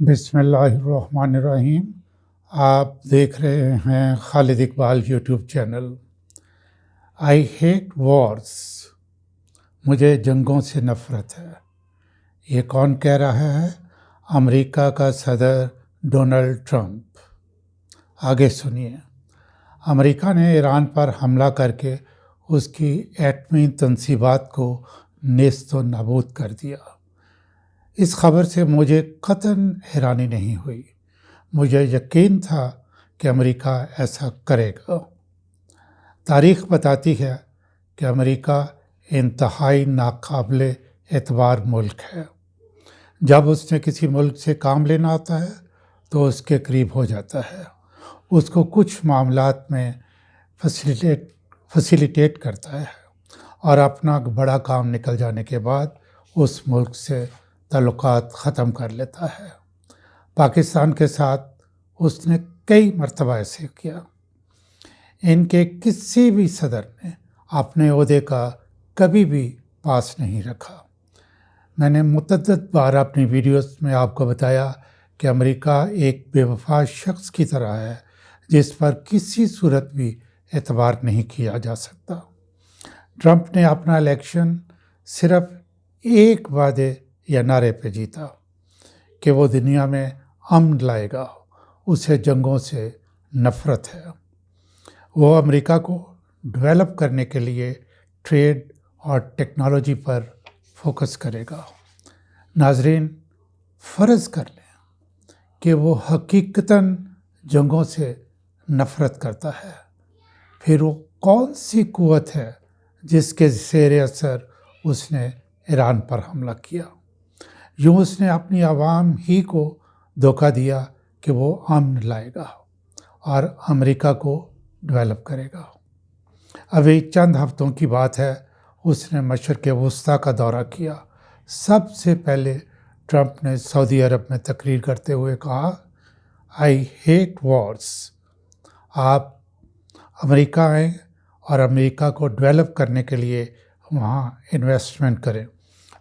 بسم اللہ الرحمن الرحیم۔ آپ دیکھ رہے ہیں Khalid Iqbal YouTube channel. I hate wars, مجھے جنگوں سے نفرت ہے۔ یہ کون کہہ رہا ہے؟ امریکہ کا صدر ڈونلڈ ٹرمپ۔ آگے سنیے۔ امریکہ نے ایران پر حملہ کر کے اس کی ایٹمی تنصیبات کو نیست و نابود کر دیا۔ اس خبر سے مجھے قطعاً حیرانی نہیں ہوئی۔ مجھے یقین تھا کہ امریکہ ایسا کرے گا۔ تاریخ بتاتی ہے کہ امریکہ انتہائی ناقابل اعتبار ملک ہے۔ جب اس نے کسی ملک سے کام لینا ہوتا ہے تو اس کے قریب ہو جاتا ہے، اس کو کچھ معاملات میں فیسیلیٹیٹ کرتا ہے اور اپنا بڑا کام نکل جانے کے بعد اس ملک سے تعلقات ختم کر لیتا ہے۔ پاکستان کے ساتھ اس نے کئی مرتبہ ایسے کیا۔ ان کے کسی بھی صدر نے اپنے عہدے کا کبھی بھی پاس نہیں رکھا۔ میں نے متعدد بار اپنی ویڈیوز میں آپ کو بتایا کہ امریکہ ایک بے وفا شخص کی طرح ہے جس پر کسی صورت بھی اعتبار نہیں کیا جا سکتا۔ ٹرمپ نے اپنا الیکشن صرف ایک وعدے یا نعرے پہ جیتا کہ وہ دنیا میں امن لائے گا۔ اسے جنگوں سے نفرت ہے۔ وہ امریکہ کو ڈیولپ کرنے کے لیے ٹریڈ اور ٹیکنالوجی پر فوکس کرے گا۔ ناظرین، فرض کر لیں کہ وہ حقیقتاً جنگوں سے نفرت کرتا ہے، پھر وہ کون سی قوت ہے جس کے زیر اثر اس نے ایران پر حملہ کیا؟ یوں اس نے اپنی عوام ہی کو دھوکہ دیا کہ وہ امن لائے گا اور امریکہ کو ڈیولپ کرے گا۔ ابھی چند ہفتوں کی بات ہے، اس نے مشرق وسطیٰ کا دورہ کیا۔ سب سے پہلے ٹرمپ نے سعودی عرب میں تقریر کرتے ہوئے کہا، آئی ہیٹ وارز۔ آپ امریکہ آئیں اور امریکہ کو ڈیولپ کرنے کے لیے وہاں انویسٹمنٹ کریں۔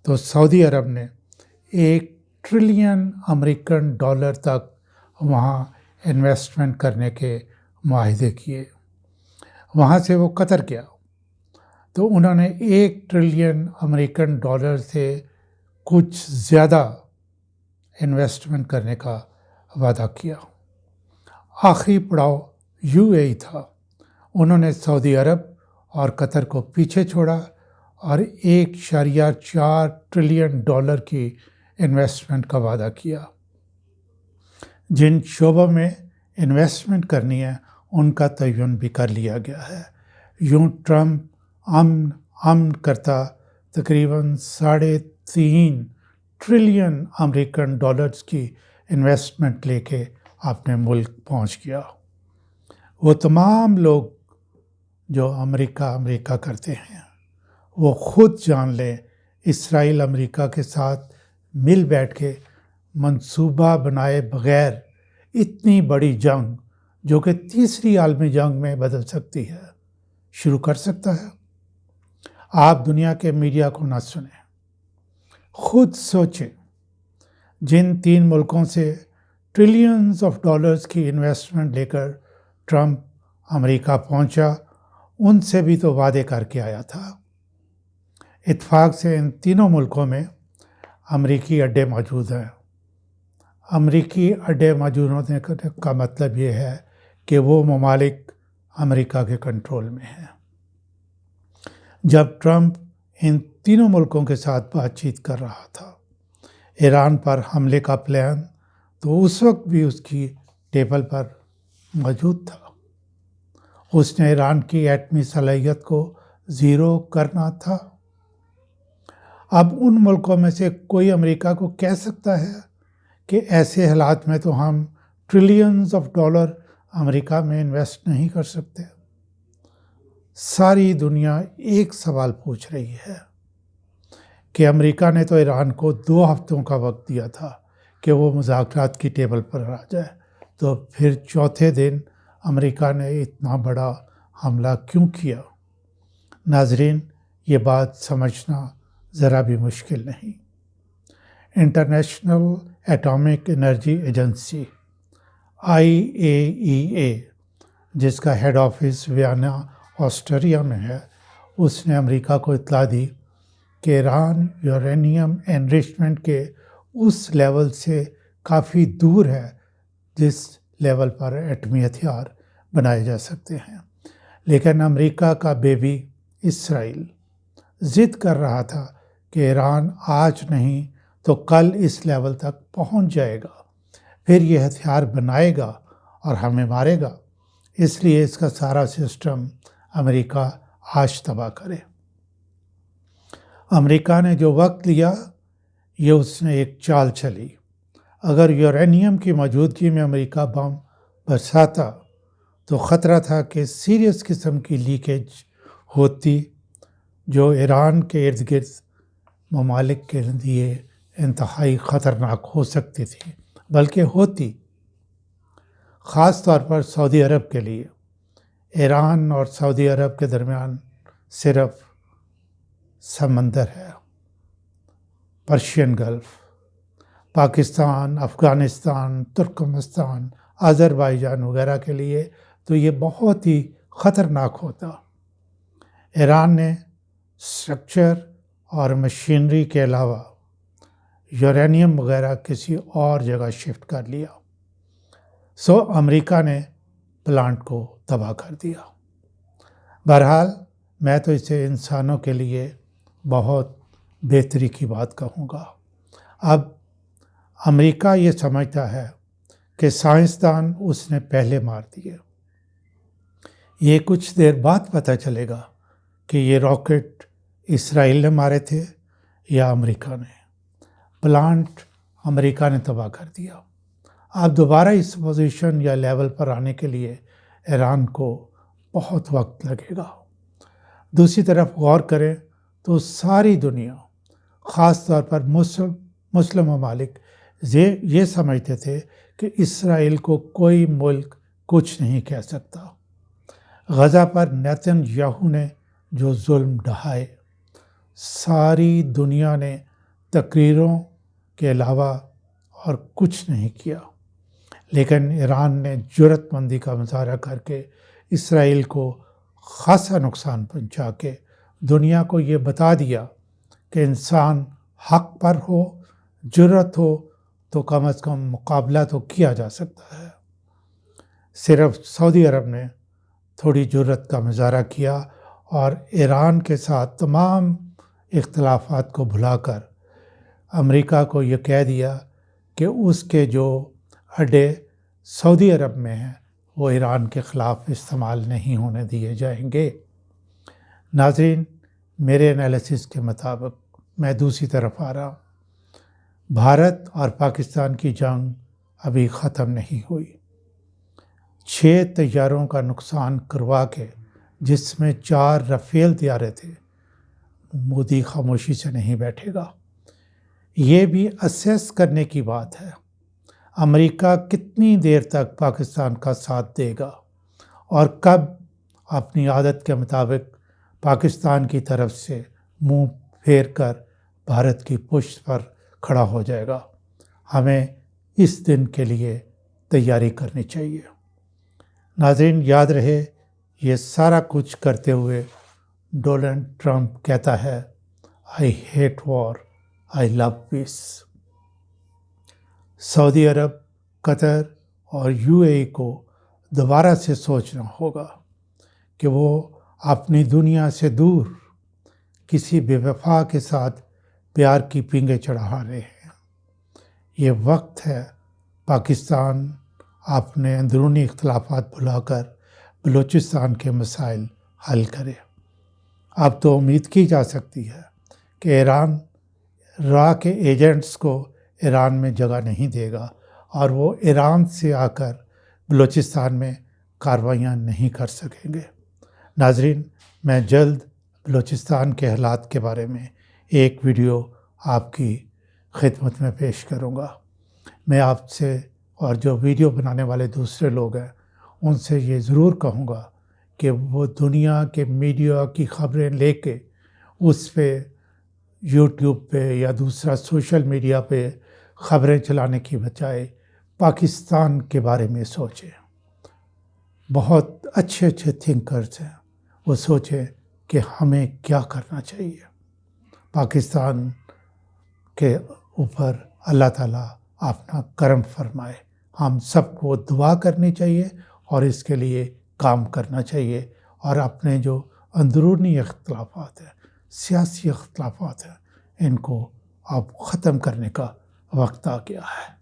تو سعودی عرب نے $1 ٹریلین تک وہاں انویسٹمنٹ کرنے کے معاہدے کیے۔ وہاں سے وہ قطر گیا تو انہوں نے $1 ٹریلین سے کچھ زیادہ انویسٹمنٹ کرنے کا وعدہ کیا۔ آخری پڑاؤ UAE تھا۔ انہوں نے سعودی عرب اور قطر کو پیچھے چھوڑا اور $1.4 ٹریلین کی انویسٹمنٹ کا وعدہ کیا۔ جن شعبوں میں انویسٹمنٹ کرنی ہے ان کا تعین بھی کر لیا گیا ہے۔ یوں ٹرمپ امن کرتا تقریباً $3.5 ٹریلین کی انویسٹمنٹ لے کے اپنے ملک پہنچ گیا۔ وہ تمام لوگ جو امریکہ کرتے ہیں وہ خود جان لیں، اسرائیل امریکہ کے ساتھ مل بیٹھ کے منصوبہ بنائے بغیر اتنی بڑی جنگ جو کہ تیسری عالمی جنگ میں بدل سکتی ہے، شروع کر سکتا ہے۔ آپ دنیا کے میڈیا کو نہ سنیں، خود سوچیں۔ جن 3 ملکوں سے ٹریلینز آف ڈالرز کی انویسٹمنٹ لے کر ٹرمپ امریکہ پہنچا، ان سے بھی تو وعدے کر کے آیا تھا۔ اتفاق سے ان تینوں ملکوں میں امریکی اڈے موجود ہیں۔ امریکی اڈے موجود ہونے کا مطلب یہ ہے کہ وہ ممالک امریکہ کے کنٹرول میں ہیں۔ جب ٹرمپ ان تینوں ملکوں کے ساتھ بات چیت کر رہا تھا ایران پر حملے کا پلان، تو اس وقت بھی اس کی ٹیبل پر موجود تھا۔ اس نے ایران کی ایٹمی صلاحیت کو زیرو کرنا تھا۔ اب ان ملکوں میں سے کوئی امریکہ کو کہہ سکتا ہے کہ ایسے حالات میں تو ہم ٹریلینز آف ڈالر امریکہ میں انویسٹ نہیں کر سکتے؟ ساری دنیا ایک سوال پوچھ رہی ہے کہ امریکہ نے تو ایران کو 2 ہفتوں کا وقت دیا تھا کہ وہ مذاکرات کی ٹیبل پر آ جائے، تو پھر چوتھے دن امریکہ نے اتنا بڑا حملہ کیوں کیا؟ ناظرین، یہ بات سمجھنا ذرا بھی مشکل نہیں۔ International atomic energy agency IAEA، جس کا ہیڈ آفس ویانا آسٹریا میں ہے، اس نے امریکہ کو اطلاع دی کہ ایران یورینیم انریچمنٹ کے اس لیول سے کافی دور ہے جس لیول پر ایٹمی ہتھیار بنائے جا سکتے ہیں، لیکن امریکہ کا بیبی اسرائیل ضد کر رہا تھا کہ ایران آج نہیں تو کل اس لیول تک پہنچ جائے گا، پھر یہ ہتھیار بنائے گا اور ہمیں مارے گا، اس لیے اس کا سارا سسٹم امریکہ آج تباہ کرے۔ امریکہ نے جو وقت لیا، یہ اس نے ایک چال چلی۔ اگر یورینیم کی موجودگی میں امریکہ بم برساتا تو خطرہ تھا کہ سیریس قسم کی لیکیج ہوتی جو ایران کے ارد گرد ممالک کے لیے انتہائی خطرناک ہو سکتی تھی، بلکہ ہوتی، خاص طور پر سعودی عرب کے لیے۔ ایران اور سعودی عرب کے درمیان صرف سمندر ہے، پرشین گلف۔ پاکستان، افغانستان، ترکمنستان، آذربائیجان وغیرہ کے لیے تو یہ بہت ہی خطرناک ہوتا۔ ایران نے اسٹرکچر اور مشینری کے علاوہ یورینیم وغیرہ کسی اور جگہ شفٹ کر لیا، سو امریکہ نے پلانٹ کو تباہ کر دیا۔ بہرحال میں تو اسے انسانوں کے لیے بہت بہتری کی بات کہوں گا۔ اب امریکہ یہ سمجھتا ہے کہ سائنسدان اس نے پہلے مار دیے۔ یہ کچھ دیر بعد پتہ چلے گا کہ یہ راکٹ اسرائیل نے مارے تھے یا امریکہ نے۔ پلانٹ امریکہ نے تباہ کر دیا۔ اب دوبارہ اس پوزیشن یا لیول پر آنے کے لیے ایران کو بہت وقت لگے گا۔ دوسری طرف غور کریں تو ساری دنیا، خاص طور پر مسلم ممالک یہ سمجھتے تھے کہ اسرائیل کو کوئی ملک کچھ نہیں کہہ سکتا۔ غزہ پر نیتن یاہو نے جو ظلم ڈھائے، ساری دنیا نے تقریروں کے علاوہ اور کچھ نہیں کیا، لیکن ایران نے جرأت مندی کا مظاہرہ کر کے اسرائیل کو خاصا نقصان پہنچا کے دنیا کو یہ بتا دیا کہ انسان حق پر ہو، جرأت ہو تو کم از کم مقابلہ تو کیا جا سکتا ہے۔ صرف سعودی عرب نے تھوڑی جرأت کا مظاہرہ کیا اور ایران کے ساتھ تمام اختلافات کو بھلا کر امریکہ کو یہ کہہ دیا کہ اس کے جو اڈے سعودی عرب میں ہیں وہ ایران کے خلاف استعمال نہیں ہونے دیے جائیں گے۔ ناظرین، میرے انالیسس کے مطابق میں دوسری طرف آ رہا ہوں۔ بھارت اور پاکستان کی جنگ ابھی ختم نہیں ہوئی۔ 6 طیاروں کا نقصان کروا کے، جس میں 4 رافیل طیارے تھے، مودی خاموشی سے نہیں بیٹھے گا۔ یہ بھی اسیس کرنے کی بات ہے امریکہ کتنی دیر تک پاکستان کا ساتھ دے گا اور کب اپنی عادت کے مطابق پاکستان کی طرف سے منہ پھیر کر بھارت کی پشت پر کھڑا ہو جائے گا۔ ہمیں اس دن کے لیے تیاری کرنی چاہیے۔ ناظرین، یاد رہے، یہ سارا کچھ کرتے ہوئے ڈونلڈ ٹرمپ کہتا ہے I hate war, I love peace۔ سعودی عرب، قطر اور UAE کو دوبارہ سے سوچنا ہوگا کہ وہ اپنی دنیا سے دور کسی بے وفا کے ساتھ پیار کی پینگیں چڑھا رہے ہیں۔ یہ وقت ہے پاکستان اپنے اندرونی اختلافات بھلا کر بلوچستان کے مسائل حل کرے۔ اب تو امید کی جا سکتی ہے کہ ایران را کے ایجنٹس کو ایران میں جگہ نہیں دے گا اور وہ ایران سے آ کر بلوچستان میں کارروائیاں نہیں کر سکیں گے۔ ناظرین، میں جلد بلوچستان کے حالات کے بارے میں ایک ویڈیو آپ کی خدمت میں پیش کروں گا۔ میں آپ سے اور جو ویڈیو بنانے والے دوسرے لوگ ہیں ان سے یہ ضرور کہوں گا کہ وہ دنیا کے میڈیا کی خبریں لے کے اس پہ یوٹیوب پہ یا دوسرا سوشل میڈیا پہ خبریں چلانے کی بجائے پاکستان کے بارے میں سوچیں۔ بہت اچھے اچھے تھنکرز ہیں، وہ سوچیں کہ ہمیں کیا کرنا چاہیے۔ پاکستان کے اوپر اللہ تعالیٰ اپنا کرم فرمائے۔ ہم سب کو دعا کرنی چاہیے اور اس کے لیے کام کرنا چاہیے، اور اپنے جو اندرونی اختلافات ہیں، سیاسی اختلافات ہیں، ان کو اب ختم کرنے کا وقت آ گیا ہے۔